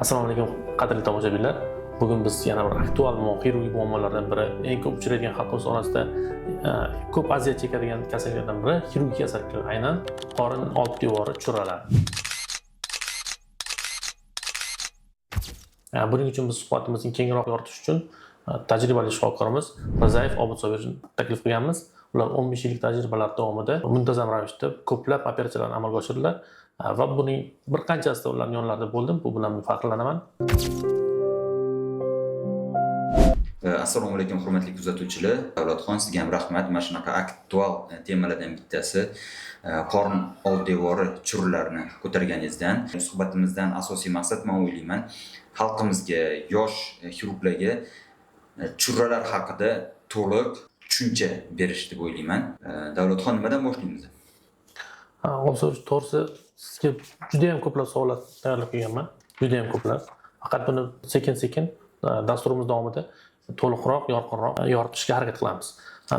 Assalomu alaykum qadrli tomoshabinlar. Bugun biz yana bir aktual xirurgiya muammolaridan biri, eng ko'p uchraydigan xalqimiz orasida ko'p aziyat chekadigan kasalliklardan biri xirurgiya kasalligi, aynan qorin old devori churralari. Buning uchun biz suhbatimizni kengroq yoritish uchun tajribali shifokorimiz Rizayev Obid Sobirovni taklif qilganmiz. Ular 15 yillik tajribalar davomida muntazam ravishda ko'plab operatsiyalarni amalga oshirdilar va buning bir qanchasida ularning yonlarida bo'ldim. Bu bilan faxrlanaman. Assalomu alaykum hurmatli kuzatuvchilar. Davlatxon, sizga ham rahmat. Mana shunaqa aktual temalardan bittasi qorin old devori churralarini ko'targaningizdan. Suhbatimizdan asosiy maqsad men o'ylayman, xalqimizga, yosh xirurglarga churralar haqida to'liq tushuncha berish deb o'ylayman. Davlatxon, nimadan boshlaymiz? To'g'risi, sizga juda ham ko'plab savollar tayyorlab kelganman. Juda ham ko'plab. Faqat buni sekin-sekin dasturimiz davomida to'liqroq, yorqinroq yoritishga harakat qilamiz.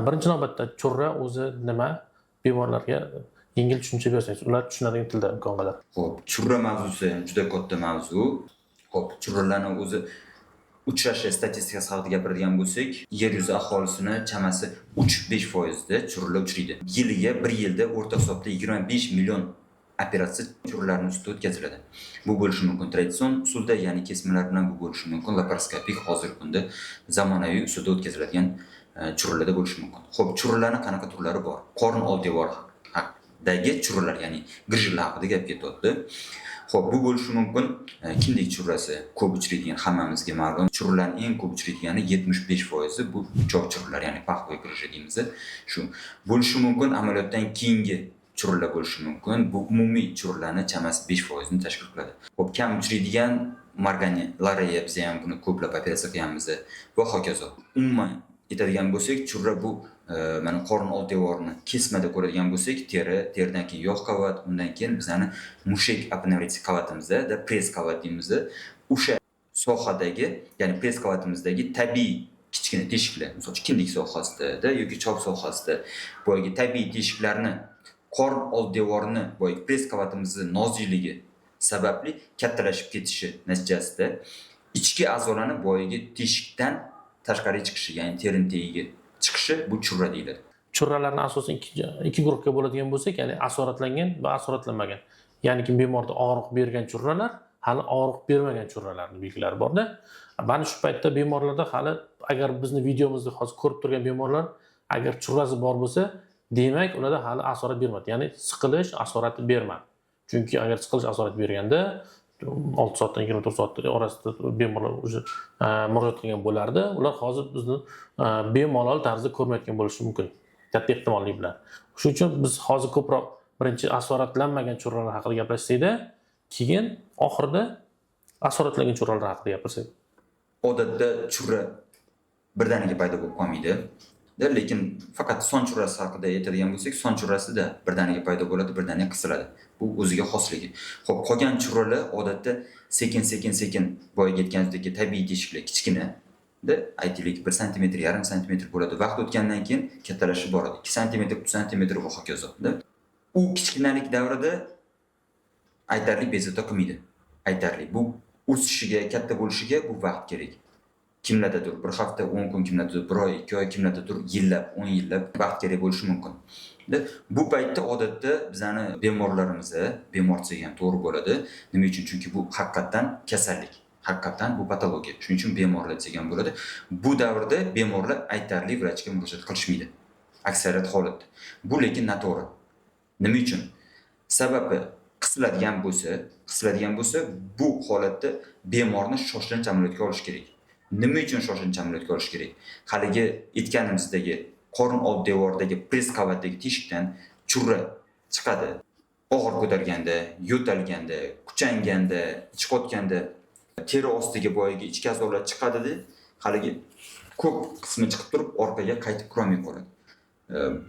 Birinchi navbatda churra o'zi nima? Bemorlarga yengil tushuncha bersangiz, ular tushunadigan tilda imkon qadar. Xo'p, churra mavzusi katta mavzu. Xo'p, churralarning o'zi uchrashi statistikasi haqida gapiradigan bo'lsak, yer yuzi aholisini chamasi 3-5% da churralar uchraydi. Yiliga bir yilda o'rta hisobda 25 million operatsiya churralarning ustida o'tkaziladi. Bu bo'lishi mumkin traditsion usulda, ya'ni kesmalar bilan, bu bo'lishi mumkin laparoskopik, hozirgi kunda zamonaviy usulda o'tkaziladigan churralarda bo'lishi mumkin. Xo'p, churralarning qanaqa turlari bor? Qorin old devori haqidagi churralar, ya'ni grijlar haqida gap ketyapti. Xo'p, bu bo'lishi mumkin kindik churrasi ko'p uchraydigan, hammamizga ma'lum. Churralarning eng ko'p uchraydigani 75% bu choq churralar, ya'ni paxvoy grij deymiz. Shu bo'lishi mumkin. Amaliyotdan keyingi churralar bo'lishi mumkin. Bu umumiy churralarning chamasi 5% ni tashkil qiladi. Xo'p, kam uchraydigan margani, lariya, biz ham buni ko'plab operatsiya qilganmiz va hokazo. Umuman aytadigan bo'lsak, churra bu mana qorin old devorini kesmada ko'radigan bo'lsak, teridan keyin yog' qavat, undan keyin bizani mushak apnevritik qavatimizda, press qavat deymiz. O'sha sohadagi, ya'ni press qavatimizdagi tabiiy kichkina teshiklar, masalan, kindik sohasida yoki choq sohasida boyagi tabiiy teshiklarni qorin old devorini boyagi press qavatimizning nozikligi sababli kattalashib ketishi natijasida ichki a'zolarni boyagi teshikdan tashqariga chiqishi, ya'ni terin tagiga chiqishi bu churra deyiladi. Churralarni asosan ikki guruhga bo'ladigan bo'lsak, ya'ni asoratlangan va asoratlanmagan. Ya'ni bemorda og'riq bergan churralar, hali og'riq bermagan churralarning belgilari bor-da. Mana shu paytda bemorlarda hali agar bizni videomizni hozir ko'rib turgan bemorlar agar churrasi bor bo'lsa, demak ularda hali asorat bermadi. Ya'ni siqilish asorati bermadi. Chunki agar siqilish asorat berganda 6 soatdan 24 soat orasida bemorlar o'zi murojaat qilgan bo'lardi. Ular hozir bizni bemalol tarzda ko'rmayotgan bo'lishi mumkin. Katta ehtimollik bilan. Shuning uchun biz hozir ko'proq birinchi asoratlanmagan churralar haqida gaplashsak-da, keyin oxirida asoratlangan churralar haqida gapirsak. Odatda churra birdaniga paydo bo'lib qolmaydi. Lekin faqat son churrasi haqida aytadigan bo'lsak, son churrasida birdaniga paydo bo'ladi, birdaniga qisiladi. Bu o'ziga xosligi. Xo'p, qolgan churralar odatda sekin boyaga aytganimizdek tabiiy teshiklar kichkina aytaylik 1 sm, yarim sm bo'ladi. Vaqt o'tgandan keyin kattalashib boradi. 2 sm, 3 sm va hokazo. U kichkinalik davrida aytarli bezovta qilmaydi. Aytarli. Bu o'sishiga, katta bo'lishiga bu vaqt kerak. Kimlardadir bir hafta, 10 kun, kimlardadir 1 oy, 2 oy, kimlardadir yillab, 10 yillab vaqt kerak bo'lishi mumkin. Bu paytda odatda bizani bemorlarimiz, bemor desak ham to'g'ri bo'ladi. Nima uchun? Chunki bu haqiqatan kasallik. Haqiqatan bu patologiya. Shuning uchun bemorlar desak ham bo'ladi. Bu davrda bemorlar aytarli vrachga murojaat qilishmaydi. Aksariyat holatda. Bu lekin noto'g'ri. Nima uchun? Sababi qisiladigan bo'lsa, bu holatda bemorni shoshilinch amaliyotga olish kerak. Nima uchun shoshilinch amaliyotga olish kerak? Haligi aytganimizdagi qorin old devoridagi press qavatdagi teshikdan churra chiqadi. Og'ir ko'targanda, yo'talganda, kuchanganda, chiqayotganda teri ostiga boyagi ichki a'zolar chiqadi-da, haligi ko'p qismi chiqib turib orqaga qaytib kirolmay qoladi.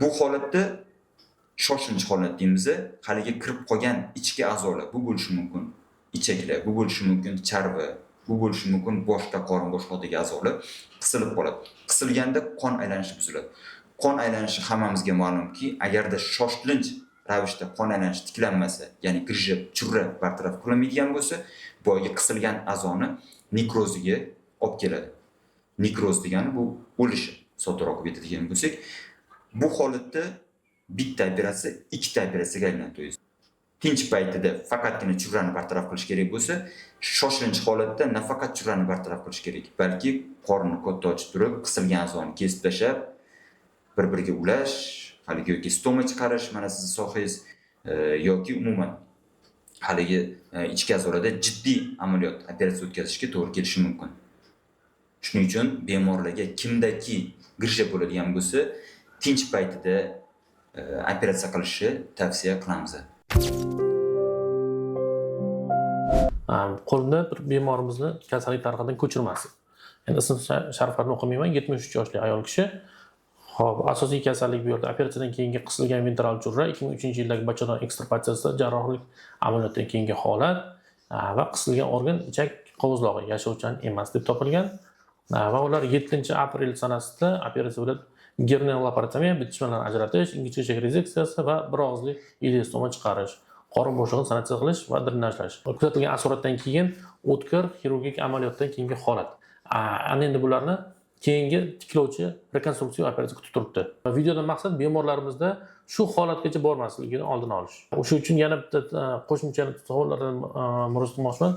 Bu holatda shoshilinch holat deymiz. Haligi kirib qolgan ichki a'zolar, bu bo'lishi mumkin ichaklar, bu bo'lishi mumkin charva, bu bo'lishi mumkin boshqa qorin bo'shliqdagi a'zolar qisilib qoladi. Qisilganda qon aylanishi buziladi. Qon aylanishi hammamizga ma'lumki, agarda shoshilinch ravishda qon aylanishi tiklanmasa, ya'ni girja, churra bartaraf qilinmaydigan bo'lsa, boyagi qisilgan a'zoni nekroziga olib keladi. Nekroz degani bu o'lishi, soddaroq aytadigan bo'lsak, bu holatda bitta operatsiya ikkita operatsiyaga aylanadi. Tinch paytida faqatgina churrani bartaraf qilish kerak bo'lsa, shoshilinch holatda nafaqat churrani bartaraf qilish kerak, balki qorni katta ochib turib, qisilgan a'zoni kesib tashlab, bir-biriga ulash, haligi yoki stoma chiqarish, mana sizning sohangiz, yoki umuman haligi ichki a'zolarda jiddiy amaliyot, operatsiya o'tkazishga to'g'ri kelishi mumkin. Shuning uchun bemorlarga kimdaki girja bo'ladigan bo'lsa, tinch paytida operatsiya qilishni tavsiya qilamiz. Qo'lda bir bemorimizni kasallik tarixidan ko'chirmasi. Endi ism shariflarini o'qimayman. 73 yoshli ayol kishi. Xo'p, asosiy kasallik bu yerda operatsiyadan keyingi qisilgan ventral churra 2003-yildagi bachadon ekstrapoziyatsida jarrohlik amaliyotdan keyingi holat va qisilgan organ ichak qovuzlog'i yashovchan emas deb topilgan. Va ular 7-aprel sanasida operatsiya bilan gernal laparotomiya, bitishmalarni ajratish, ingichka ichak rezeksiyasi va bir og'izli ileostoma chiqarish, qorin bo'shlig'ini sanatsiya qilish va drenajlash. Kuzatilgan asoratdan keyin o'tkir xirurgik amaliyotdan keyingi holat. Ana endi bularni keyingi tiklovchi rekonstruksiya operatsiya kutib turibdi. Videodan maqsad bemorlarimizda shu holatgacha bormasligini oldini olish. O'sha uchun yana bitta qo'shimcha savollardan murojaat qilmoqchiman.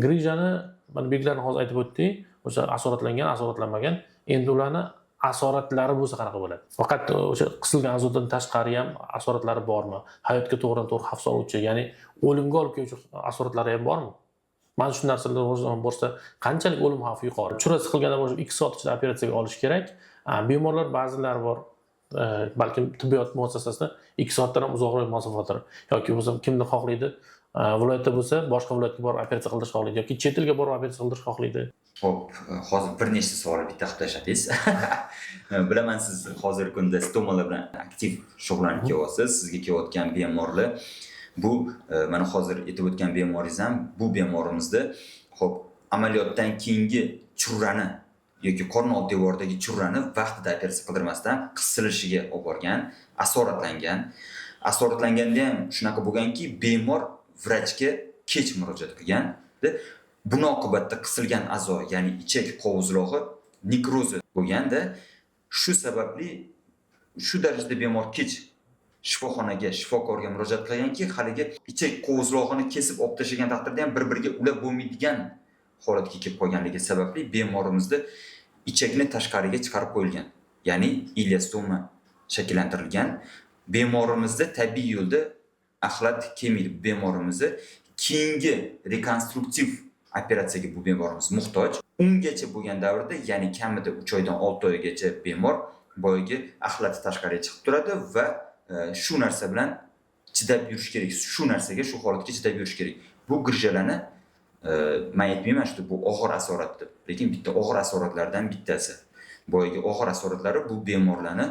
Grijani mana belgilarini hozir aytib o'tdik. O'sha asoratlangan, asoratlanmagan. Endi ularni asoratlari bo'lsa qanaqa bo'ladi? Faqat o'sha qisilgan a'zodan tashqari ham asoratlari bormi? Hayotga to'g'ridan-to'g'ri xavf soluvchi, ya'ni o'limga olib keluvchi asoratlari ham bormi? Mana shu narsalar bo'lsa, qanchalik o'lim xavfi yuqori? Churra siqilgandan boshlab 2 soat ichida operatsiyaga olish kerak. Bemorlar ba'zilari bor, balki tibbiyot muassasasida 2 soatdan ham uzoqroq masofalar yoki bo'lsa kimni xohlaydi, viloyatda bo'lsa boshqa viloyatga borib operatsiya qildirish xohlaydi yoki chet elga borib operatsiya qildirish xohlaydi. Xo'p, hozir bir nechta savollar bitta qilib tashladingiz. Bilaman siz hozirgi kunda stomalar bilan aktiv shug'ullanib kelyapsiz. Sizga kelayotgan bemorlar bu mana hozir aytib o'tgan bemoringiz ham bu bemorimizda xo'p, amaliyotdan keyingi churrani yoki qorni old devoridagi churrani vaqtida operatsiya qildirmasdan qisilishiga olib borgan, asoratlangan. Asoratlanganda ham shunaqa bo'lganki, bemor vrachga kech murojaat qilgan. Buni oqibatda qisilgan a'zo, ya'ni ichak qovuzlog'i nekrozi bo'lganda, shu sababli shu darajada bemor kech shifoxonaga, shifokorga murojaat qilganki, haligi ichak qovuzlog'ini kesib olib tashlagan taqdirda ham bir-biriga ulab bo'lmaydigan holatga kelib qolganligi sababli bemorimizda ichakni tashqariga chiqarib qo'yilgan, ya'ni ileostoma shakllantirilgan. Bemorimizda tabiiy yo'lda axlat kelmaydi. Bemorimizni keyingi rekonstruktiv operatsiyaga bu bemorimiz muhtoj. Ungacha bo'lgan davrda, ya'ni kamida 3 oydan 6 oygacha bemor boyagi axlati tashqariga chiqib turadi va shu narsa bilan chidab yurish kerak. Shu narsaga, shu holatga chidab yurish kerak. Bu girjalarni men aytmayman shu bu og'ir asorat deb, lekin bitta og'ir asoratlardan bittasi. Boyagi og'ir asoratlari bu bemorlarni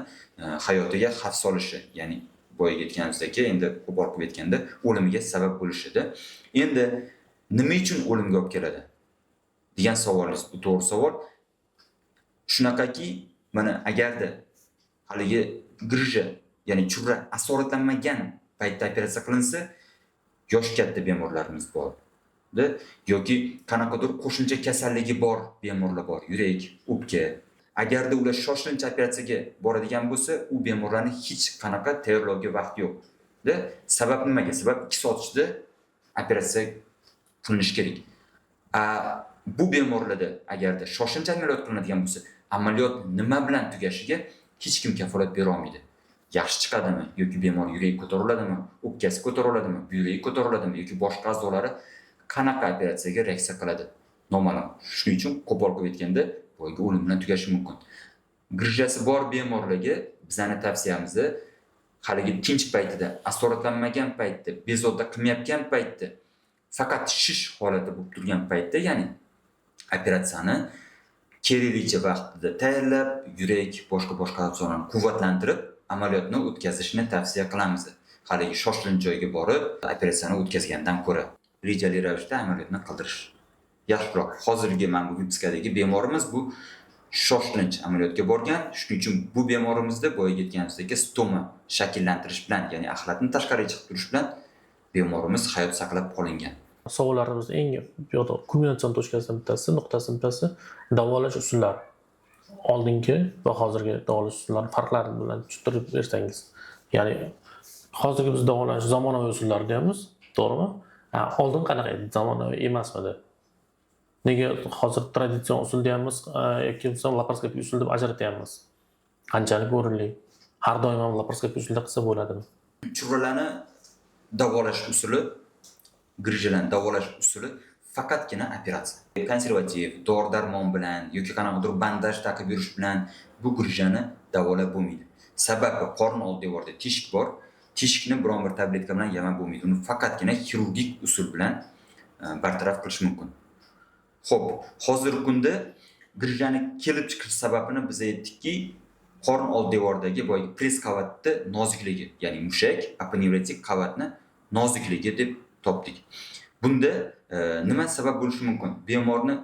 hayotiga xavf solishi, ya'ni boyaga aytganimizdek, endi qo'pol qilib aytganda o'limiga sabab bo'lishida. Endi nima uchun o'limga olib keladi degan savolingiz bu to'g'ri savol. Shunaqaki, mana agarda haligi girja, ya'ni churra asoratlanmagan paytda operatsiya qilinsa, yosh katta bemorlarimiz bor. Yoki qanaqadir qo'shimcha kasalligi bor bemorlar bor, yurak, o'pka. Agarda ular shoshilinch operatsiyaga boradigan bo'lsa, u bemorlarni hech qanaqa tayyorlovga vaqt yo'q. Sabab nimaga? Sabab 2 soat ichida operatsiya qilinishi kerak. Bu bemorlarda agarda shoshilinch amaliyot qilinadigan bo'lsa, amaliyot nima bilan tugashiga hech kim kafolat bera olmaydi. Yaxshi chiqadimi yoki bemor yuragi ko'tariladimi, o'pkasi ko'tariladimi, buyragi ko'tariladimi yoki boshqa a'zolari qanaqa operatsiyaga reaksiya qiladi? Noma'lum. Shuning uchun qo'pol qilib aytganda, boyagi o'lim bilan tugashi mumkin. Girjasi bor bemorlarga bizning tavsiyamiz haligi tinch paytida, asoratlanmagan paytda, bezovta qilmayotgan paytda, faqat shish holati bo'lib turgan paytda, ya'ni operatsiyani keraklicha vaqtida tayyorlab, yurak, boshqa a'zolarni quvvatlantirib, amaliyotni o'tkazishni tavsiya qilamiz. Haligi shoshilinch joyga borib, operatsiyani o'tkazgandan ko'ra rejali ravishda amaliyotni qildirish yaxshiroq. Hozirgi mana bu vipskadagi bemorimiz bu shoshilinch amaliyotga borgan. Shuning uchun bu bemorimizda boya aytganimizdek stoma shakllantirish bilan, ya'ni axlatni tashqariga chiqib turish bilan bemorimiz hayot saqlab qolingan. Savollarimiz eng yo'q kulminatsion tochkasidan bittasi davolash usullari. Oldingi va hozirgi davolash usullari farqlari bilan tushuntirib bersangiz. Ya'ni hozirgi biz davolash zamonaviy usullar deymiz, to'g'rimi? Oldin qanaqa edi? Zamonaviy emasmidi? Nega hozir traditsion usul deymiz yoki laparoskopik usul deb ajratyapmiz? Qanchalik o'rinli? Har doim ham laparoskopik usulda qilsa bo'ladimi? Churralarni davolash usuli, grijlarni davolash usuli faqatgina operatsiya. Konservativ, dori-darmon bilan yoki qanaqadir bandaj taqib yurish bilan bu grijani davolab bo'lmaydi. Sababi qorin old devorda teshik bor. Teshikni biron bir tabletka bilan yamab bo'lmaydi. Uni faqatgina xirurgik usul bilan bartaraf qilish mumkin. Xo'p, hozirgi kunda grijani kelib chiqish sababini biz aytdikki, qorin old devordagi boyagi press qavatni nozikligi, ya'ni mushak aponevrotik qavatni nozikligi deb topdik. Bunda nima sabab bo'lishi mumkin? Bemorni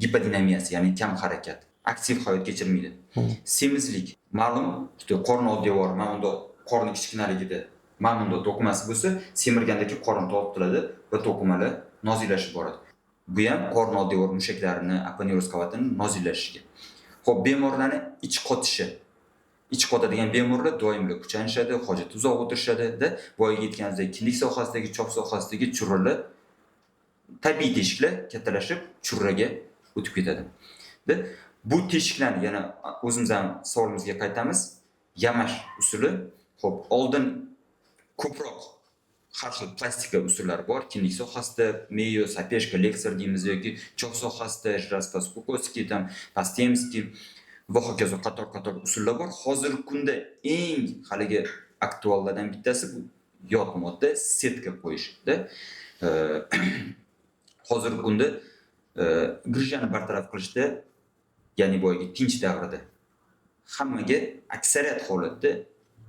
gipodinamiyasi, ya'ni kam harakat, aktiv hayot kechirmaydi. Semizlik, ma'lum, qorin old devor, mana unda qorin kichkinaligida, mana unda to'qimasi bo'lsa, semirgandagi qorin tortiladi va to'qimalar noziklashib boradi. Bu ham qorin old devor mushaklarini, aponevroz qavatini noziklashiga. Xo'p, bemorlarni ich qotishi. Ich qotadigan bemorlar doimli kuchanishadi, hojat uzoq o'tirishadi-da, boyaga aytganimizdek kindik sohasidagi, chop sohasidagi churralar tabiiy teshiklar kattalashib churraga o'tib ketadi. Bu teshiklarni yana o'zimiz ham savolimizga qaytamiz. Yamash usuli. Xo'p, oldin ko'proq har xil plastika usullari bor. Kindik sohasida meyo, sapeshka, leksor deymiz yoki chop sohasida jraspaskokoskiy, pastemskiy va hokazo qator usullar bor. Hozirgi kunda eng haligi aktuallardan bittasi bu yot modda setka qo'yishda. Hozirgi kunda grijani bartaraf qilishda, ya'ni boyagi tinch davrida hammaga aksariyat holatda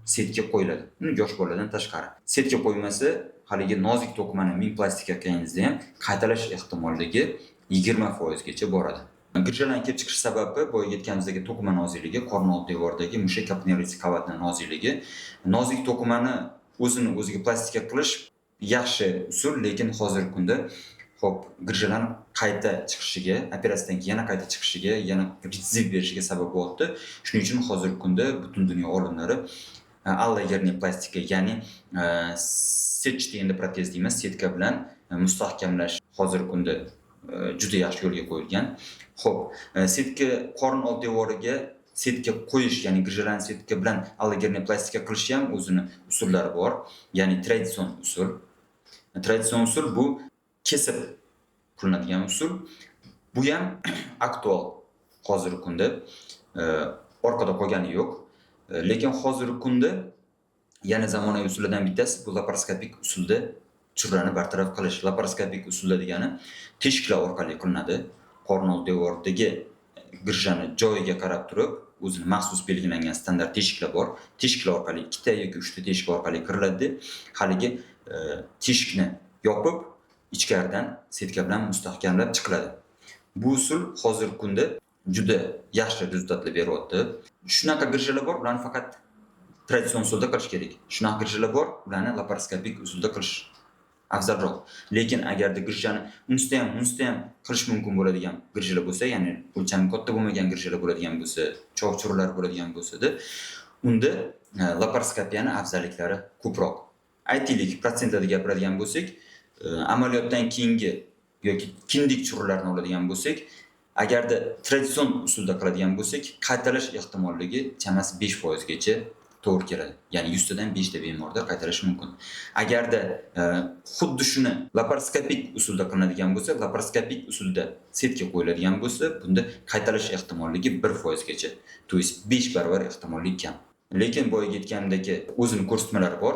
setka qo'yiladi. Yosh boladan tashqari. Setka qo'ymasa, haligi nozik to'qimani ming plastika qilganingizda ham qaytalash ehtimolligi 20% gacha boradi. Grijlarning kelib chiqish sababi boyagi aytganimizdagi to'qima nozikligi, qorin old devordagi mushak aponevrotik qavatning nozikligi. Nozik to'qimani o'ziga plastika qilish yaxshi usul, lekin hozirgi kunda xo'p, grijlarning qayta chiqishiga, operatsiyadan keyin yana qayta chiqishiga, yana retsidiv berishiga sabab bo'ldi. Shuning uchun hozirgi kunda butun dunyo olimlari allogerniy plastika, ya'ni setch deganda protez deymiz, setka bilan mustahkamlash hozirgi kunda juda yaxshi yo'lga qo'yilgan. Xo'p, setka qorin old devoriga setka qo'yish, ya'ni grijlarni setka bilan allogerniy plastika qilish ham o'zini usullari bor. Ya'ni traditsion usul. Traditsion usul bu kesib qilinadigan usul. Bu ham aktual hozirgi kunda orqada qolgani yo'q. Lekin hozirgi kunda yana zamonaviy usullardan bittasi bu laparoskopik usulda churrani bartaraf qilish. Laparoskopik usulda degani teshiklar orqali qilinadi. Qorin old devordagi grijani joyiga qarab turib, o'zini maxsus belgilangan standart teshiklar bor. Teshiklar orqali 2 ta yoki 3 ta teshik orqali kiriladi. Haligi teshikni yopib, ichkaridan setka bilan mustahkamlab chiqiladi. Bu usul hozirgi kunda juda yaxshi rezultatlar beryapti. Shunaqa grijlar bor, ularni faqat traditsion usulda qilish kerak. Shunaqa grijlar bor, ularni laparoskopik usulda qilish afzalroq. Lekin agarda grijani unsida ham qilish mumkin bo'ladigan grijlar bo'lsa, ya'ni o'lchami katta bo'lmagan grijlar bo'ladigan bo'lsa, choq churlar bo'ladigan bo'lsa-da, unda laparoskopiyani afzalliklari ko'proq. Aytaylik, protsentlarda gapiradigan bo'lsak, amaliyotdan keyingi yoki kindik churlarni oladigan bo'lsak, agarda traditsion usulda qiladigan bo'lsak, qaytalash ehtimolligi chamasi 5% gacha to'g'ri keladi. Ya'ni 100 tadan 5 ta bemorda qaytarish mumkin. Agarda xuddi shuni laparoskopik usulda qilinadigan bo'lsa, laparoskopik usulda setka qo'yiladigan bo'lsa, bunda qaytarish ehtimolligi 1% gacha. To есть 5 barobar ehtimollik kam. Lekin boyaga aytganimdagi o'zini ko'rsatmalari bor.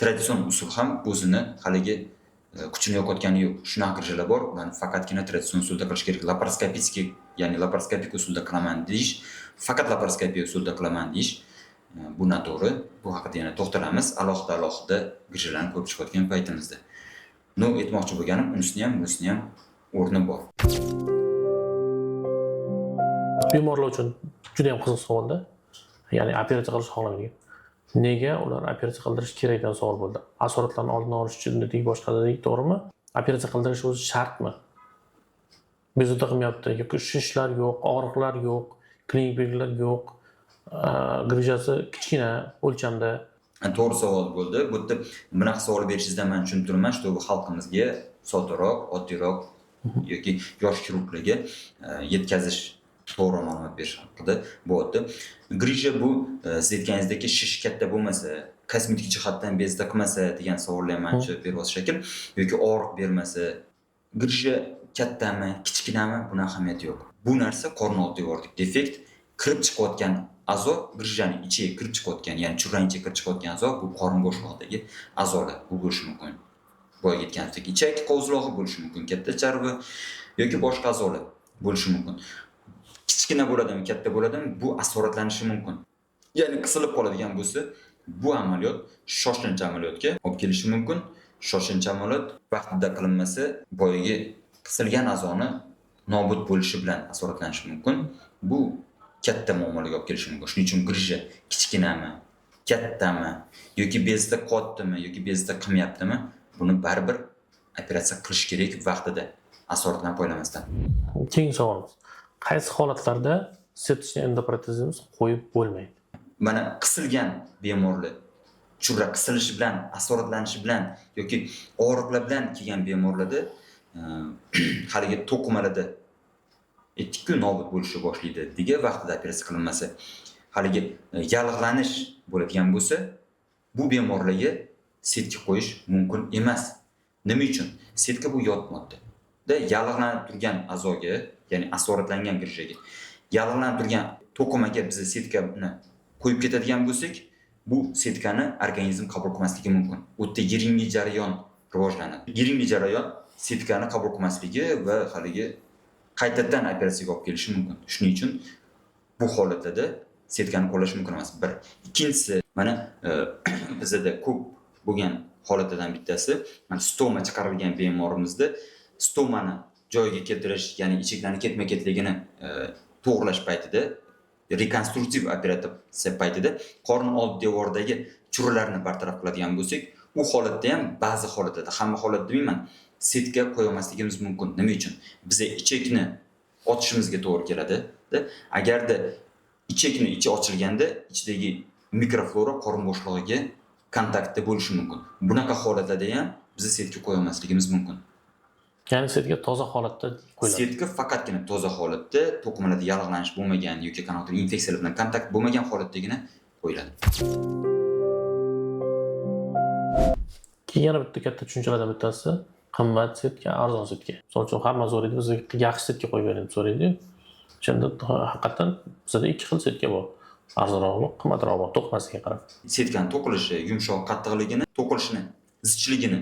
Traditsion usul ham o'zini haligi kuchini yo'qotgani yo'q. Shunaqa grijlar bor, ularni faqatgina traditsion usulda qilish kerak. Laparoskopik, ya'ni laparoskopik usulda qilaman deyish, faqat laparoskopiya usulda qilaman deyish bu noto'g'ri. Bu haqida yana to'xtalamiz alohida grijlarni ko'rib chiqayotgan paytimizda. Aytmoqchi bo'lganim, unisini ham o'rni bor. Bemorlar uchun juda ham qiziq savolda. Ya'ni operatsiya qilish xohlamaydigan. Nega ular operatsiya qildirish kerak degan savol bo'ldi. Asoratlarni oldini olish uchun dedik, boshqa dedik, to'g'rimi? Operatsiya qildirish o'zi shartmi? Bezovta qilmayapti, yoki shishlar yo'q, og'riqlar yo'q, klinik belgilar yo'q, grijasi kichkina o'lchamda. To'g'ri savol bo'ldi. Bu yerda bunaqa savol berishingizdan men tushunib turman, shu xalqimizga soddaroq, oddiyroq yoki yosh xirurglarga yetkazish, to'g'ri ma'lumot berish haqida bo'lyapti. Grija bu siz aytganingizdek shish katta bo'lmasa, kosmetik jihatdan bezovta qilmasa degan savollar menimcha beryapsiz shekil, yoki og'riq bermasa, grija kattami, kichkinami buni ahamiyati yo'q. Bu narsa qorin old devordagi defekt, kirib chiqayotgan a'zo, grijaning ichiga kirib chiqayotgan, ya'ni churraning ichiga kirib chiqayotgan a'zo bu qorin bo'shlig'idagi a'zolar. Bu bo'lishi mumkin. Boya aytganimdek, ichak qovzulog'i bo'lishi mumkin, katta charvi yoki boshqa a'zolar bo'lishi mumkin. Kichkina bo'ladimi, katta bo'ladimi, bu asoratlanishi mumkin. Ya'ni qisilib qoladigan bo'lsa, bu amaliyot shoshilinch amaliyotga olib kelishi mumkin. Shoshilinch amaliyot vaqtida qilinmasa, boyagi qisilgan a'zoni nobud bo'lishi bilan asoratlanishi mumkin. Bu katta muammolarga olib kelishi mumkin. Shuning uchun grija kichkinami, kattami yoki bezda qotdimi yoki bezda qilmayaptimi, buni baribir operatsiya qilish kerak vaqtida, asoratlarni poylamasdan. Keyingi savolimiz. Qaysi holatlarda setichni endoprotezimiz qo'yib bo'lmaydi? Mana qisilgan bemorlar, churra qisilishi bilan, asoratlanishi bilan yoki og'riqlar bilan kelgan bemorlarda haligi to'qimalarda aytdik-ku, nobud bo'lishni boshlaydi degan vaqtida operatsiya qilinmasa, haligi yallig'lanish bo'ladigan bo'lsa, bu bemorlarga setka qo'yish mumkin emas. Nima uchun? Setka bu yot modda. Yallig'lanib turgan a'zoga, ya'ni asoratlangan grijaga, yallig'lanib turgan to'qimaga biz setkani qo'yib ketadigan bo'lsak, bu setkani organizm qabul qilmasligi mumkin. U yerda yiringli jarayon rivojlanadi. Yiringli jarayon setkani qabul qilmasligi va haligi qaytadan operatsiyaga olib kelishi mumkin. Shuning uchun bu holatlarda setkani qo'llash mumkin emas. Bir. Ikkinchisi, mana bizda ko'p bo'lgan holatlardan bittasi, mana stoma chiqarilgan bemorimizda stomani joyiga keltirish, ya'ni ichaklarning ketma-ketligini to'g'rilash paytida, rekonstruktiv operatsiya paytida qorin old devoridagi churralarni bartaraf qiladigan bo'lsak, u holatda ham ba'zi holatlarda, hamma holat demayman, setka qo'ya olmasligimiz mumkin. Nima uchun? Bizga ichakni ochishimizga to'g'ri keladi. Agarda ichakni ichi ochilganda ichidagi mikroflora qorin bo'shlig'iga kontaktda bo'lishi mumkin. Bunaqa holatlarda ham biz setka qo'ya olmasligimiz mumkin. Ya'ni setka toza holatda qo'yiladi. Setka faqatgina toza holatda, to'qimalarda yallig'lanish bo'lmagan yoki qanaqadir infeksiyalar bilan kontakt bo'lmagan holatdagina qo'yiladi. Yana bitta katta tushunchalardan bittasi qimmat setka, arzon setka. Misol uchun hamma so'raydi, bizga yaxshi setka qo'yib bering deb so'raydi. O'shanda haqiqatan bizda ikki xil setka bor. Arzonroqmi, qimmatroqmi, to'qimasiga qarab. Setkani to'qilishi, yumshoq, qattiqligini, to'qilishini, zichligini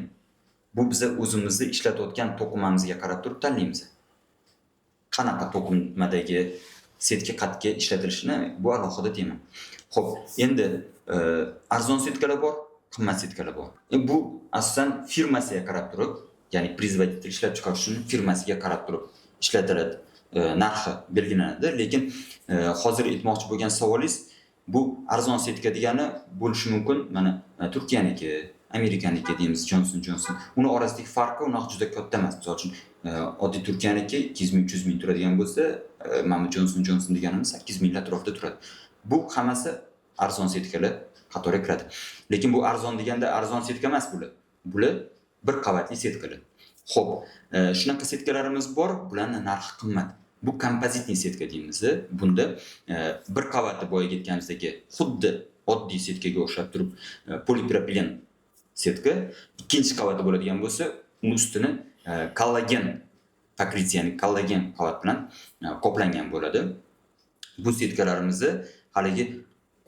bu biz o'zimizni ishlatayotgan to'qimamizga qarab turib tanlaymiz. Qanaqa to'qimadagi setka qatga ishlatilishini bu alohida tema. Xo'p, endi arzon setkalar bor, qimmat setkalar bor. Bu asosan firmasiga qarab turib, ya'ni производитель ishlab chiqaruvchining firmasiga qarab turib ishlatiladi. Narxi belgilanadi, lekin hozir aytmoqchi bo'lgan savolingiz, bu arzon setka degani bo'lishi mumkin. Mana Turkiyaniki, Amerikaniki deymiz, Johnson & Johnson. Uni orasidagi farqi unaqa juda katta emas. Misol uchun, oddiy Turkiyaniki 200 ming, 300 ming turadigan bo'lsa, mana Johnson & Johnson deganimiz 8 ming atrofida turadi. Bu hammasi arzon setkalar qatoriga kiradi. Lekin bu arzon deganda arzon setka emas bular. Bular bir qavatli setkalar. Xo'p, shunaqa setkalarimiz bor, bularning narxi qimmat. Bu kompozitniy setka deymiz. Bunda bir qavatli boyaga aytganimizdagi xuddi oddiy setkaga o'xshab turib polipropilen setka, ikkinchi qavati bo'ladigan bo'lsa, uni ustini kollagen покрытие, ya'ni kollagen qavat bilan qoplangan bo'ladi. Bu setkalarimizni haligi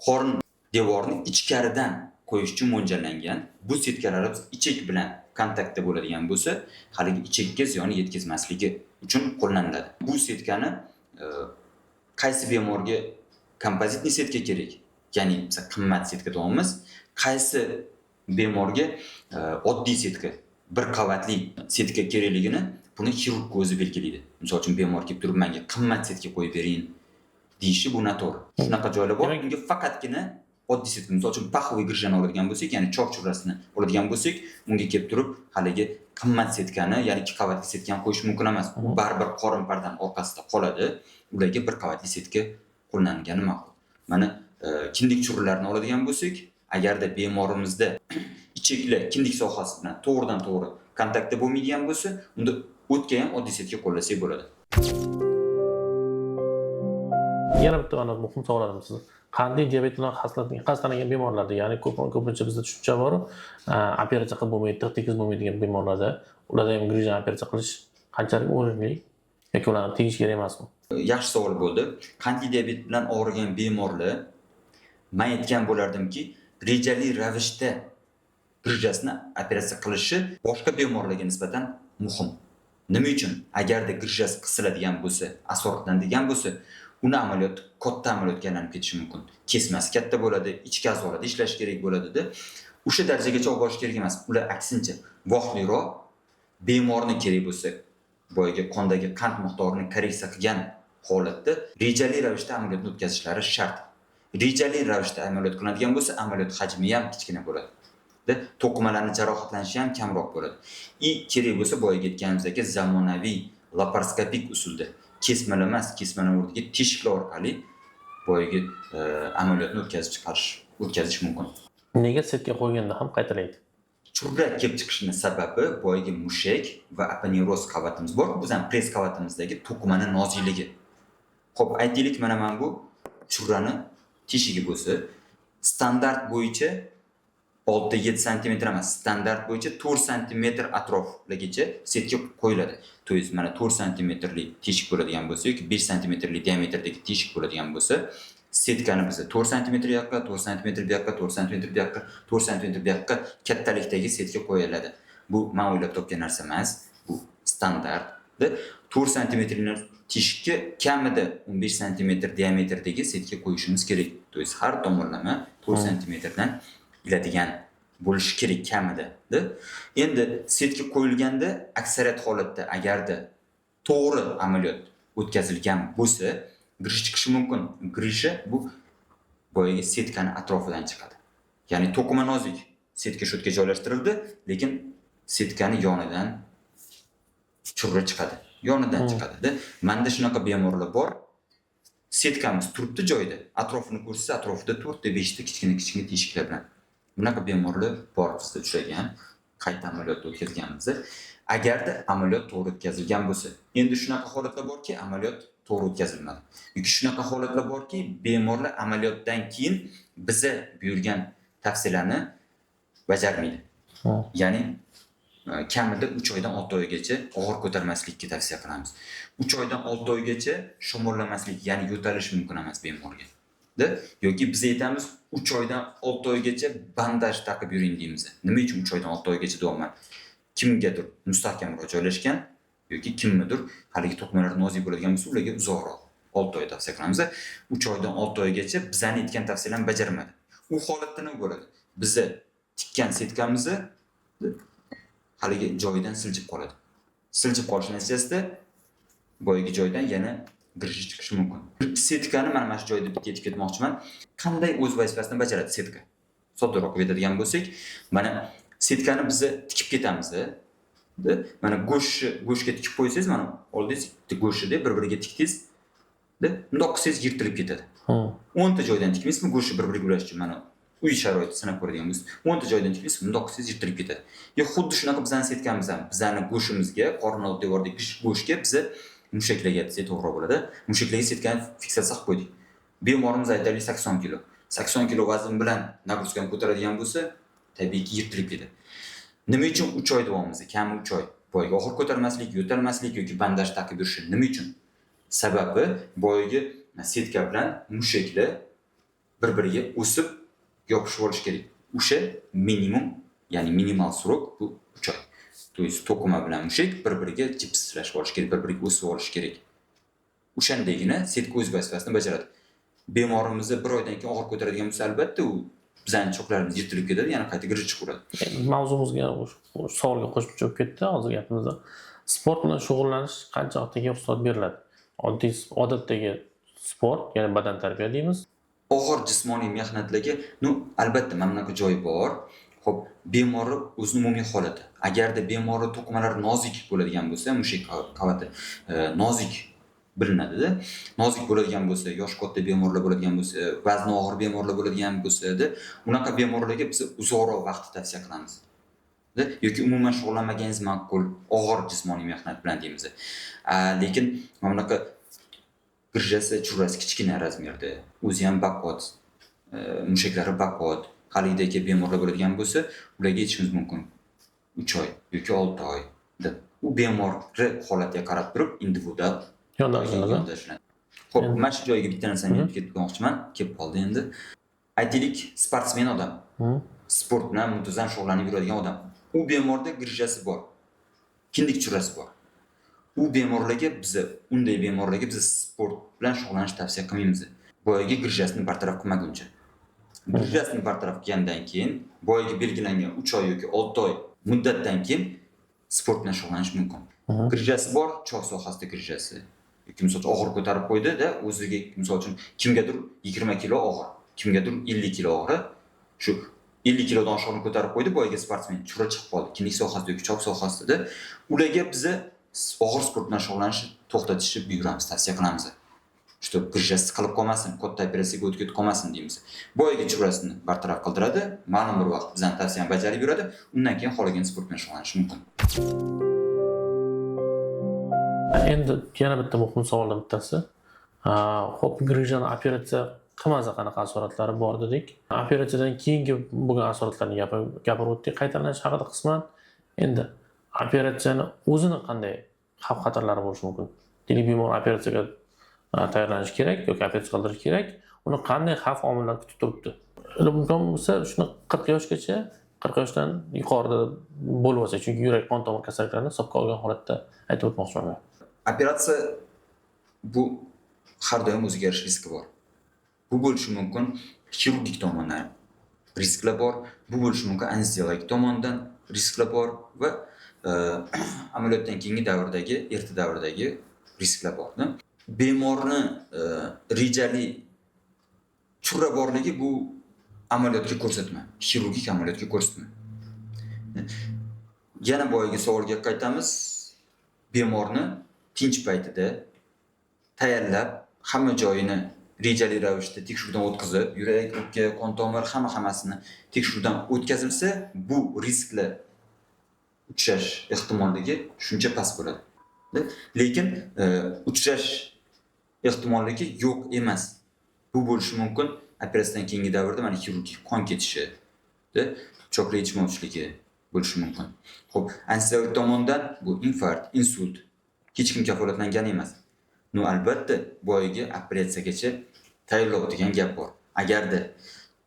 qorin devorni ichkaridan qo'yish uchun mo'ljallangan. Bu setkalarimiz ichak bilan kontaktda bo'ladigan bo'lsa, haligi ichakka ziyon yetkazmasligi uchun qo'llaniladi. Bu setkani qaysi bemorga kompozitniy setka kerak? Ya'ni qimmat setka deymiz. Qaysi bemorga oddiy setka, bir qavatli setka kerakligini buni xirurg o'zi belgilaydi. Misol uchun bemor kelib turib menga qimmat setka qo'yib bering deyishi bu noto'g'ri. Shunaqa joylar bor. Unga faqatgina oddiy setka, misol uchun paxoviy girjani oladigan bo'lsak, ya'ni chok churrasini oladigan bo'lsak, unga kelib turib haligi qimmat setkani, ya'ni 2 qavatli setkani qo'yish mumkin emas. U baribir qorin pardani orqasida qoladi. Ularga 1 qavatli setka qo'llanilgani ma'qul. Mana kindik churralarni oladigan bo'lsak, agarda bemorimizda ichakli kindik sohasi bilan to'g'ridan-to'g'ri kontaktda bo'lmaydigan bo'lsa, unda o'tga ham oddiy setka qo'llasak bo'ladi. Yana bitta muhim savolim siz. Qanday diabet bilan xastalangan bemorlarda, ya'ni ko'pincha bizda tushuncha bor, operatsiya qilib bo'lmaydi, tekis bo'lmaydigan bemorlarda ularda ham grijani operatsiya qilish qanchalik o'rinli yoki ularni tegish kerak emasmi? Yaxshi savol bo'ldi. Qandli diabet bilan og'rigan bemorlar men aytgan bo'lardimki, rejali ravishda grijasini operatsiya qilishi boshqa bemorlarga nisbatan muhim. Nima uchun? Agarda grijasi qisiladigan bo'lsa, asoratlanadigan bo'lsa, uni amaliyot katta amaliyotga aylanib ketishi mumkin. Kesmasi katta bo'ladi, ichki a'zolarda ishlash kerak bo'ladi-da. O'sha darajagacha olib borish kerak emas. Ular aksincha, voqliroq bemorni kerak bo'lsa, boyagi qondagi qand miqdorini korreksiya qilgan holatda rejali ravishda amaliyotni o'tkazishlari shart. Rejali ravishda amaliyot qilinadigan bo'lsa, amaliyot hajmi ham kichkina bo'ladi. To'qimalarning jarohatlanishi ham kamroq bo'ladi. Kerak bo'lsa, boyagi aytganimizdek zamonaviy laparoskopik usulda kesmalar emas, kesmalar o'rniga teshiklar orqali boyagi amaliyotni o'tkazish mumkin. Nega setka qo'yganda ham qaytalaydi? Churra kelib chiqishining sababi boyagi mushak va aponevroz qavatimiz bor. Bu ham press qavatimizdagi to'qimaning nozikligi. Xo'p, aytaylik, mana bu churrani teshigi bo'lsa, standart bo'yicha 6-7 cm emas, standart bo'yicha 4 cm atrofligicha setka qo'yiladi. To есть mana 4 cm teshik bo'ladigan bo'lsa yoki 5 cm diametrdagi teshik bo'ladigan bo'lsa, setkani biz 4 cm bu yoqqa, 4 cm bu yoqqa, 4 cm bu yoqqa, 4 cm bu yoqqa kattalikdagi setka qo'yiladi. Bu men o'ylab topgan narsa emas, bu standart. 4 cm teshikka kamida 15 cm diametrdagi setka qo'yishimiz kerak. To есть har tomonlama 4 cm dan iladigan bo'lishi kerak kamida. Endi setka qo'yilganda aksariyat holatda agarda to'g'ri amaliyot o'tkazilgan bo'lsa, grish chiqishi mumkin. Grishi bu boyagi setkani atrofidan chiqadi. Ya'ni to'qima nozik, setka shotga joylashtirildi, lekin setkani yonidan churra chiqadi. Yonidan chiqadi. Menda shunaqa bemorlar bor. Setkamiz turibdi joyida, atrofini ko'rsa, atrofida 4-5 ta kichkina teshiklar bilan. Bunaqa bemorlar bor bizda uchragan, qayta amaliyot o'tkazganimizda. Agarda amaliyot to'g'ri o'tkazilgan bo'lsa, endi shunaqa holatlar borki, amaliyot to'g'ri o'tkazilmadi. Yoki shunaqa holatlar borki, bemorlar amaliyotdan keyin biza buyurgan tavsiyalarni bajarmaydi. Ya'ni kamida 3 oydan 6 oygacha og'ir ko'tarmaslikka tavsiya qilamiz. 3 oydan 6 oygacha sho'ng'illamaslik, ya'ni yo'talish mumkin emas bemorga. Yoki biz aytamiz 3 oydan 6 oygacha bandaj taqib yuring deymiz. Nima uchun 3 oydan 6 oygacha davoman? Kimgadir mustahkamroq joylashgan yoki kimnidir haligi to'qimalar nozik bo'ladigan bo'lsa, ularga uzoqroq 6 oy tavsiya qilamiz. 3 oydan 6 oygacha bizani aytgan tavsiyalarni bajarmadi. U holatda nima bo'ladi? Bizni tikkan setkamizni haligi joyidan siljib qoladi. Siljib qolish natijasida boyagi joydan yana grish chiqishi mumkin. Setkani mana shu joyda bitta aytib ketmoqchiman. Qanday o'z vazifasini bajaradi setka? Soddaroq aytadigan bo'lsak, mana setkani biz tikib ketamiz. Mana go'shtga tikib qo'ysangiz, mana oldingiz go'shtni bir-biriga tikdingiz. Bundoq qilsangiz yirtilib ketadi. 10 ta joydan tikmaysizmi go'shtni bir-biriga ulash uchun? Mana uy sharoitida sinab ko'radigan bo'lsangiz, 10 ta joydan tikmaysiz, bundoq qilsangiz yirtilib ketadi. Xuddi shunaqa bizani setkamiz ham, bizani go'shtimizga, qorin old devordagi go'shtga biz mushaklarga desak to'g'ri bo'ladi. Mushaklarga setkani fiksatsiya qilib qo'ydik. Bemorimiz aytaylik 80 kg. 80 kg vazn bilan nagruskani ko'taradigan bo'lsa, tabiiyki yirtilib ketadi. Nima uchun 3 oy davomida, kami 3 oy boyagi og'ir ko'tarmaslik, yo'talmaslik yoki bandaj taqib yurishi nima uchun? Sababi boyagi setka bilan mushaklar bir-biriga o'sib yopishib olish kerak. O'sha minimum, ya'ni minimal srok bu 3 oy. To есть to'qima bilan mushak bir-biriga jipslashib olish kerak, bir-biriga o'sib olish kerak. O'shandagina setka o'z vazifasini bajaradi. Bemorimizni 1 oydan keyin og'ir ko'taradigan bo'lsa, albatta u bizning choklarimiz yirtilib ketadi, yana qayta grish chiqaradi. Mavzumizga savolga qo'shimcha bo'lib ketdi hozir gapimizda. Sport bilan shug'ullanish qancha vaqtga ruxsat beriladi? Odatdagi sport, ya'ni badan tarbiya deymiz. Og'ir jismoniy mehnatlarga, albatta mana bunaqa joyi bor. Xo'p, bemorni o'zini umumiy holati. Agarda bemorni to'qimalari nozik bo'ladigan bo'lsa, mushak qavati nozik bilinadi-da. Nozik bo'ladigan bo'lsa, yosh katta bemorlar bo'ladigan bo'lsa, vazni og'ir bemorlar bo'ladigan bo'lsa-da, unaqa bemorlarga biz uzoqroq vaqt tavsiya qilamiz. Yoki umuman shug'ullanmaganingiz ma'qul, og'ir jismoniy mehnat bilan deymiz. Lekin mana bunaqa girjasi, churrasi kichkina razmerda, o'zi ham baquvvat, mushaklari baquvvat, haligidagi bemorlar bo'ladigan bo'lsa, ularga aytishimiz mumkin 3 oy yoki 6 oy deb. U bemorni holatiga qarab turib individual yondashiladi. Xo'p, mana shu joyga bitta narsani aytib ketmoqchiman, kelib qoldi endi. Aytaylik, sportsmen odam, sport bilan muntazam shug'ullanib yuradigan odam. U bemorda girjasi bor, kindik churrasi bor. Unday bemorlarga biz sport bilan shug'ullanishni tavsiya qilmaymiz. Boyaga girjasini bartaraf qilmaguncha. Girjasini bartaraf qilgandan keyin, boyaga belgilangan 3 oy yoki 6 oy muddatdan keyin sport bilan shug'ullanish mumkin. Girjasi bor, choq sohasida girjasi. Yoki misol og'ir ko'tarib qo'ydi-da, o'ziga misol uchun kimgadir 20 kilo og'ir, kimgadir 50 kilo og'ir. Shu 50 kilodan oshiqni ko'tarib qo'ydi, boyaga sportsmen churra chiqib qoldi. Kindik sohasida yoki choq sohasida ularga biz og'ir sport bilan shug'ullanishni to'xtatishni buyuramiz, tavsiya qilamiz. Что girjasi qilib qolmasin, katta operatsiyaga o'tib qolmasin deymiz. Boyaga churrasini bartaraf qildiradi, ma'lum bir vaqt bizning tavsiyani bajarib yuradi, undan keyin xohlagan sport bilan shug'ullanish mumkin. Endi yana bitta muhim savoldan bittasi. Xo'p, girjani operatsiya qilmasa qanaqa asoratlari bor dedik. Operatsiyadan keyingi bo'lgan asoratlarni gapirib o'tdik, qaytarilish haqida qisman. Endi operatsiyani o'zini qanday xavf-xatarlari bo'lishi mumkin? Deylik, bemor operatsiyaga tayyorlanish kerak yoki operatsiya qildirish kerak. Uni qanday xavf omillari kutib turibdi? Imkon bo'lsa, shuni 40 yoshgacha, 40 yoshdan yuqorida bo'lib olsa, chunki yurak qon tomir kasalliklarini hisobga olgan holatda aytib o'tmoqchiman. Operatsiya bu har doim o'ziga yarasha riski bor. Bu bo'lishi mumkin xirurgik tomondan risklar bor, bu bo'lishi mumkin anesteziologik tomondan risklar bor va amaliyotdan keyingi davrdagi, erta davrdagi risklar bor. Bemorni rejali churra borligi bu amaliyotga ko'rsatma, xirurgik amaliyotga ko'rsatma. Yana boyagi savolga qaytamiz. Bemorni tinch paytida tayyorlab, hamma joyini rejali ravishda tekshiruvdan o'tkazib, yurak, o'pka, qon tomir hammasini tekshiruvdan o'tkazilsa, bu risklar uchrash ehtimolligi shuncha past bo'ladi. Lekin uchrash ehtimolligi yo'q emas. Bu bo'lishi mumkin operatsiyadan keyingi davrda mana xirurgik qon ketishi, cho'qli yetishmovchiligi bo'lishi mumkin. Xo'p, anesteziolog tomonidan bu infarkt, insult hech kim kafolatlangan emas. Albatta, boyagi operatsiyagacha tayyorlab degan gap bor. Agarda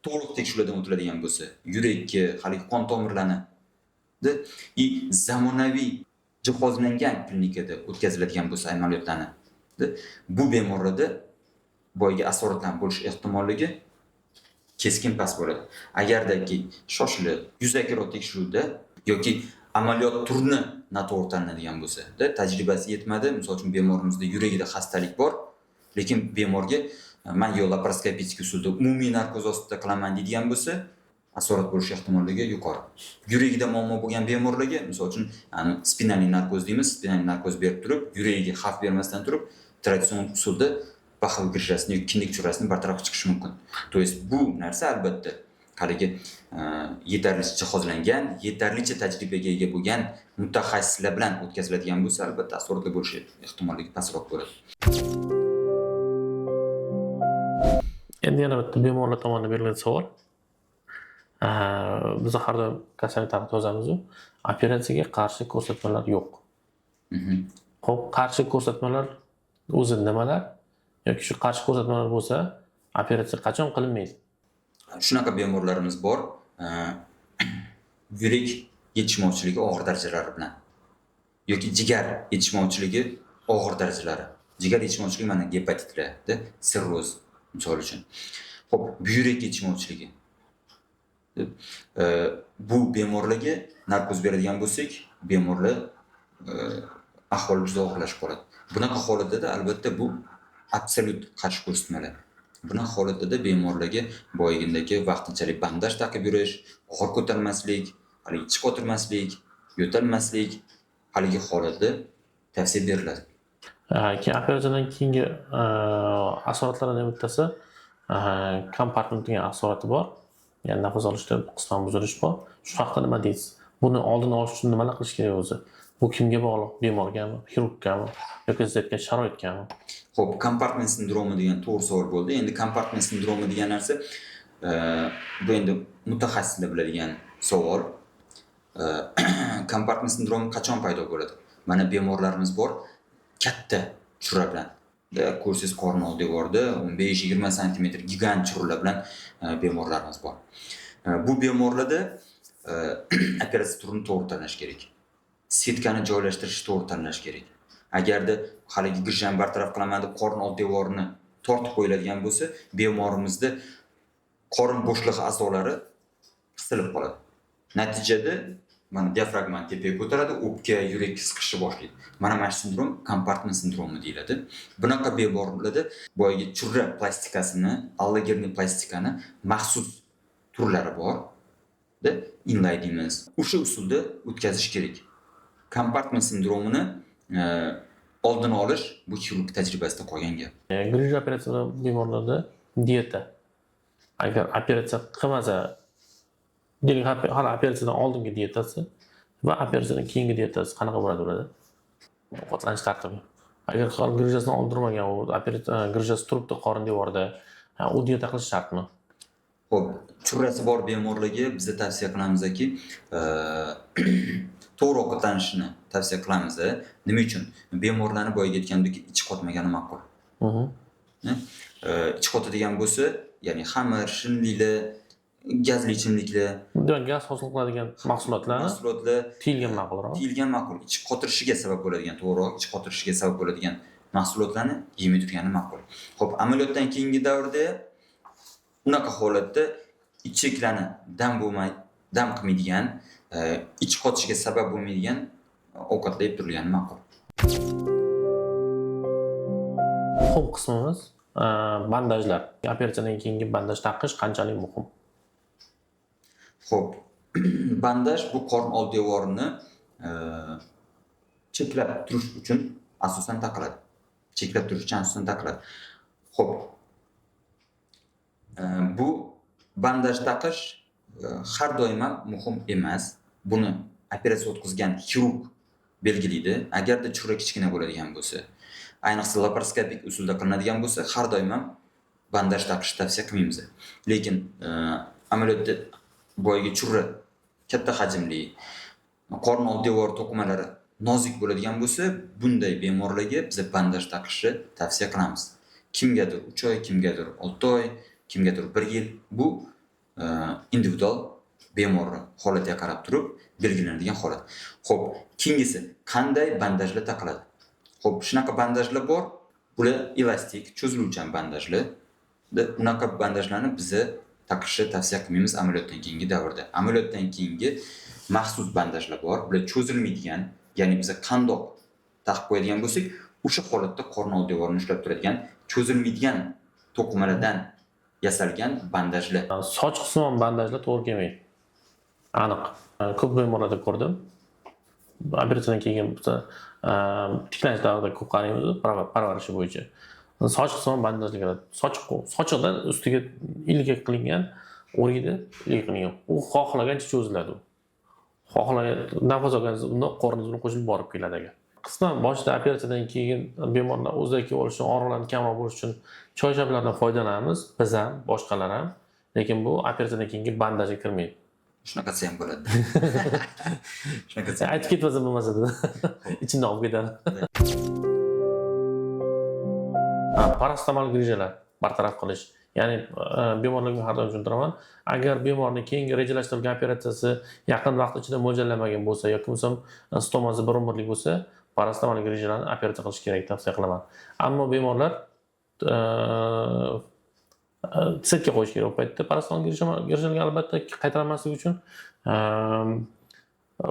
to'liq tekshiruvdan o'tiladigan bo'lsa, yurakka, hali qon tomirlarni zamonaviy jihozlangan klinikada o'tkaziladigan bo'lsa amaliyotlarni, bu bemorlarda boyagi asoratlar bo'lish ehtimolligi keskin past bo'ladi. Agardaki shoshilib, yuzaki tekshiruvda yoki amaliyot turini noto'g'ri tanlanadigan bo'lsa, tajribasi yetmadi, misol uchun bemorimizda yuragida xastalik bor, lekin bemorga men yo laparoskopik usulda umumiy narkoz ostida qilaman deydigan bo'lsa, asorat bo'lish ehtimolligi yuqori. Yuragida muammo bo'lgan bemorlarga, misol uchun, spinalniy narkoz deymiz, spinalniy narkoz berib turib, yuragiga xavf bermasdan turib, traditsion usulda pahv girjasini yoki kindik churrasini bartaraf chiqishi mumkin. To есть bu narsa albatta haligi yetarlicha jihozlangan, yetarlicha tajribaga ega bo'lgan mutaxassislar bilan o'tkaziladigan bo'lsa, albatta asoratli bo'lishi ehtimolligi pastroq bo'ladi. Endi yana bitta bemorlar tomonidan berilgan savol. Biz har doim kasallik haqida yozamiz, operatsiyaga qarshi ko'rsatmalar yo'q. Xo'p, qarshi ko'rsatmalar o'zi nimalar? Yoki shu qarshi ko'rsatmalar bo'lsa, operatsiya qachon qilinmaydi? Shunaqa bemorlarimiz bor. Yurak yetishmovchiligi og'ir darajalari bilan yoki jigar yetishmovchiligi og'ir darajalari. Jigar yetishmovchiligi mana gepatitlarda, sirroz misol uchun. Xo'p, buyrak yetishmovchiligi. Bu bemorlarga narkoz beradigan bo'lsak, bemorlar ahvoli juda og'irlashib qoladi. Bunaqa holatda albatta bu absolyut qarshi ko'rsatmalar. Bunaqa holatda bemorlarga boyagindagi vaqtinchalik bandaj taqib yurish, og'ir ko'tarmaslik, haligi ichib o'tirmaslik, yo'talmaslik haligi holatda tavsiya beriladi. Keyin operatsiyadan keyingi asoratlardan bittasi kompartment degan asorati bor. Ya'ni nafas olishda qisman buzilish bor. Shu haqida nima deysiz? Buni oldini olish uchun nimalar qilish kerak o'zi? Bu kimga bog'liq? Bemorgami, xirurgami yoki siz aytgan sharoitgami? Xo'p, kompartment sindromi degan to'g'ri savol bo'ldi. Endi kompartment sindromi degan narsa bu endi mutaxassislar biladigan savol. Kompartment sindromi qachon paydo bo'ladi? Mana bemorlarimiz bor, katta churra bilan. Ko'rsangiz qorin old devorida 15-20 sm gigant churralar bilan bemorlarimiz bor. Bu bemorlarda operatsiya turini to'g'ri tanlash kerak. Setkani joylashtirishni to'g'ri tanlash kerak. Agarda haligi girjani bartaraf qilaman deb qorin old devorini tortib qo'yiladigan bo'lsa, bemorimizda qorin bo'shlig'i a'zolari qisilib qoladi. Natijada mana diafragma tepaga ko'taradi, o'pka, yurak siqishni boshlaydi. Mana shu sindrom kompartment sindromi deyiladi. Bunaqa bemorlarda boyagi churra plastikasini, allogerniy plastikani maxsus turlari bor. Inlay deymiz. O'sha usulda o'tkazish kerak. Kompartment sindromini oldini olish bu xirurg tajribasida qolgan gap. Grij operatsiyada bemorlarda dieta. Agar operatsiya qilmasa, hali operatsiyadan oldingi dietasi va operatsiyadan keyingi dietasi qanaqa bo'ladi ularda? Ovqatlanish tartibi. Agar grijasini oldirmagan, u grijasi turibdi qorin devorida, u dieta qilish shartmi? Xo'p, churrasi bor bemorlarga biz tavsiya qilamizki, to'g'ri ovqatlanishni tavsiya qilamiz. Nima uchun? Bemorlarni boyaga aytgandek ichi qotmagani ma'qul. Ichi qotadigan bo'lsa, ya'ni xamir, shinlilar, gazli ichimliklar, Gaz hosil qiladigan mahsulotlar tiyilgan ma'qulroq. Tiyilgan ma'qul. Ichi qotirishiga sabab bo'ladigan, to'g'riroq, ichi qotirishiga sabab bo'ladigan mahsulotlarni yemay turgani ma'qul. Xo'p, amaliyotdan keyingi davrda unaqa holatda ichaklarni dam qilmaydigan, ich qotishiga sabab bo'lmaydigan ovqatlar yeb turilgani ma'qul. Muhim qismimiz bandajlar. Operatsiyadan keyingi bandaj taqish qanchalik muhim? Xo'p, bandaj bu qorin old devorini cheklab turish uchun asosan taqiladi. Xo'p, bu bandaj taqish har doim ham muhim emas. Buni operatsiya o'tkazgan xirurg belgilaydi. Agarda churra kichkina bo'ladigan bo'lsa, ayniqsa laparoskopik usulda qilinadigan bo'lsa, har doim ham bandaj taqishni tavsiya qilmaymiz. Lekin amaliyotda boyagi churra katta hajmli, qorin old devor to'qimalari nozik bo'ladigan bo'lsa, bunday bemorlarga biz bandaj taqishni tavsiya qilamiz. Kimgadir 3 oy, kimgadir 6 oy, kimgadir 1 yil. Bu individual bemor holatiga qarab turib belgilanadigan holat. Xo'p, keyingisi qanday bandajlar taqiladi? Xo'p, shunaqa bandajlar bor. Bular elastik, cho'ziluvchan bandajlar. Unaqa bandajlarni biz taqishni tavsiya qilmaymiz amaliyotdan keyingi davrda. Amaliyotdan keyingi maxsus bandajlar bor. Bular cho'zilmaydigan, ya'ni biz qandoq taqib qo'yadigan bo'lsak, o'sha holatda qorin old devorini ushlab turadigan, cho'zilmaydigan to'qimalardan yasalgan bandajlar. Soch qisman bandajlar to'g'ri kelmaydi. Aniq. Ko'p bemorlarda ko'rdim. Operatsiyadan keyin tiklanish davrida ko'p qaraymiz parvarishi bo'yicha. Soch qisman bandajlar keladi. Sochiqdan ustiga ilga qilingan o'rida ilga qilingan. U xohlagancha cho'ziladi. Xohlagan nafas olganingizda unda qorningizga qo'shilib borib keladi agar. Qisman boshida operatsiyadan keyin bemorlar o'zlariga olishi, og'riqlarni kamroq bo'lishi uchun choyshablardan foydalanamiz, biz ham, boshqalar ham. Lekin bu operatsiyadan keyingi bandajga kirmaydi. Shunaqasi ham bo'ladi. Shunaqasi. Aytib ketmasa bo'lmasadi. Ichimdan olib ketadi. Parastamol grijalar bartaraf qilish. Ya'ni bemorlarga har doim tushuntiraman. Agar bemorning keyingi rejalashtirilgan operatsiyasi yaqin vaqt ichida mo'ljallamagan bo'lsa yoki bo'lmasam stomasi bir umrlik bo'lsa, parastamol grijalarni operatsiya qilish kerak tavsiya qilaman. Ammo bemorlar setga qo'yish kerak. Bu paytda parastamol grijalarga albatta qaytarilmasligi uchun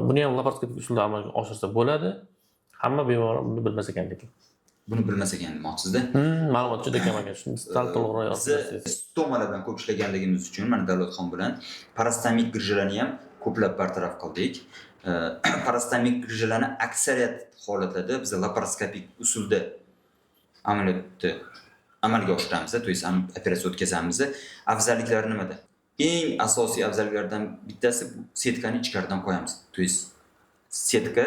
buni ham laparoskopik usulda amalga oshirsa bo'ladi. Hamma bemor buni bilmas ekan lekin. Buni bilmas ekan demoqchisiz-da. Ma'lumot juda kam ekan. Shuni sal to'liqroq Biz yozsangiz. stomalar bilan ko'p ishlaganligimiz uchun mana Davlatxon bilan parastomik grijlarni ham ko'plab bartaraf qildik. Parastomik grijlarni aksariyat holatlarda biz laparoskopik usulda amaliyotni amalga oshiramiz, to есть operatsiya o'tkazamiz. Afzalliklari nimada? Eng asosiy afzalliklardan bittasi bu setkani ichkaridan qo'yamiz. To есть setka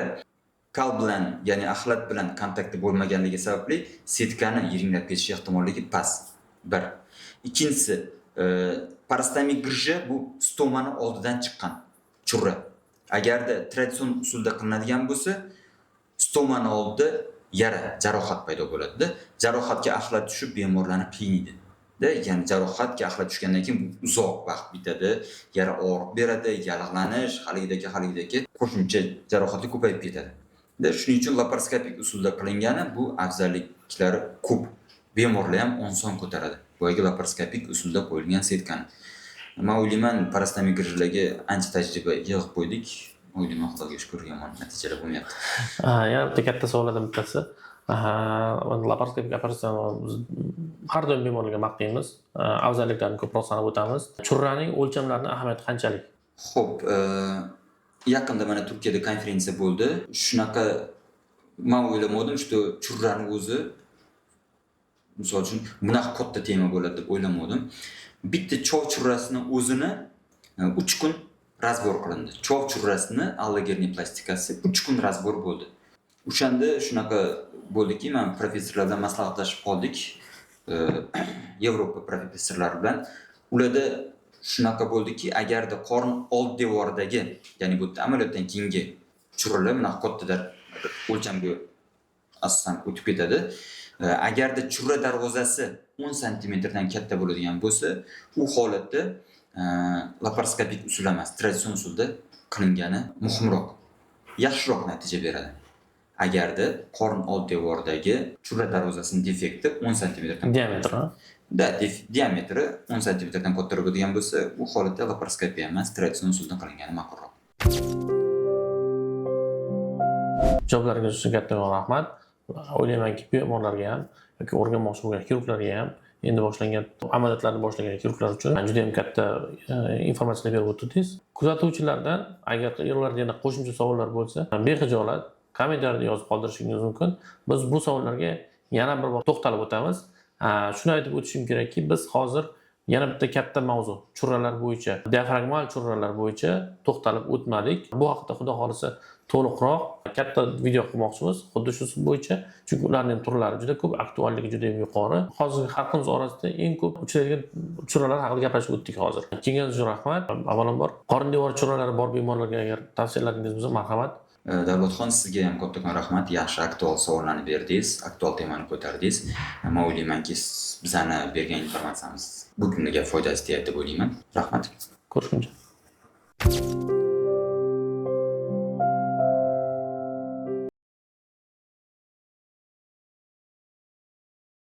kal bilan, ya'ni axlat bilan kontakti bo'lmaganligi sababli setkani yiringlab ketish ehtimolligi past. Bir. Ikkinchisi, parastomik grija bu stomani oldidan chiqqan churra. Agarda traditsion usulda qilinadigan bo'lsa, stomani oldida yara, jarohat paydo bo'ladi. Jarohatga axlat tushib bemorlarni qiynaydi. Ya'ni jarohatga axlat tushgandan keyin uzoq vaqt bitadi, yara og'riq beradi, yallig'lanish, haligidagi qo'shimcha jarohatli ko'payib ketadi. Shuning uchun laparoskopik usulda qilingani bu afzalliklari ko'p. Bemorlar ham oson ko'taradi. Boyagi laparoskopik usulda qo'yilgan setkani. Men o'ylayman, parastomik grijlarga ancha tajriba yig'ib qo'ydik. O'ylayman, Xudoga shukr, yomon natijalar bo'lmayapti. Yana bitta katta savollardan bittasi. Laparoskopik operatsiyani har doim bemorlarga maqtaymiz. Afzalliklarini ko'proq sanab o'tamiz. Churraning o'lchamlarining ahamiyati qanchalik? Xo'p, yaqinda mana Turkiyada konferensiya bo'ldi. Shunaqa men o'ylamadim, shu churrani o'zi misol uchun bunaqa katta tema bo'ladi deb o'ylamadim. Bitta chov churrasini o'zini 3 kun razbor qilindi. Chov churrasini allogerniy plastikasi 3 kun razbor bo'ldi. O'shanda shunaqa bo'ldiki, men professorlardan maslahatlashib qoldik. Yevropa professorlari bilan. Ularda shunaqa bo'ldiki, agarda qorin old devoridagi, ya'ni bu amaliyotdan keyingi churralar bunaqa kattalar o'lchamga asosan o'tib ketadi. Agarda churra darvozasi 10 cm dan katta bo'ladigan bo'lsa, u holatda laparoskopik usul emas, traditsion usulda qilingani muhimroq, yaxshiroq natija beradi. Agarda qorin old devoridagi churra darvozasining defekti 10 cm dan Diametri. Diametri 10 cm dan kattaroq bo'lgan bo'lsa, bu holatda laparoskopiya emas, traditsion usulda qilingani ma'qulroq. Javoblaringiz uchun katta rahmat. O'ylaymanki, bemorlarga ham yoki o'rganmoqchi bo'lgan xirurglarga ham endi boshlangan amaliyotlarni boshlagan xirurglar uchun juda ham katta informatsiyalar berib o'tdingiz. Kuzatuvchilardan agar ularda yana qo'shimcha savollar bo'lsa, bexijolat kommentariyada yozib qoldirishingiz mumkin. Biz bu savollarga yana bir bor to'xtalib o'tamiz. Shuni aytib o'tishim kerakki, biz hozir yana bitta katta mavzu churralar bo'yicha, diafragmal churralar bo'yicha to'xtalib o'tmadik. Bu haqida Xudo xolisa to'liqroq katta video qilmoqchimiz, xuddi shu bo'yicha, chunki ularning turlari juda ko'p, aktualligi juda ham yuqori. Hozirgi xalqimiz orasida eng ko'p uchraydigan churralar haqida gaplashib o'tdik hozir. Kelganingiz uchun rahmat. Avvalambor, qorin devori churralari bor bemorlarga agar tavsiyalaringiz bo'lsa, marhamat. Davlatxon, sizga ham kattakon rahmat. Yaxshi aktual savollarni berdingiz, aktual temani ko'tardingiz. Men o'ylaymanki, bizani bergan informatsiyamiz bu kunga foydasi tegadi deb o'ylayman. Rahmat. Ko'rishguncha.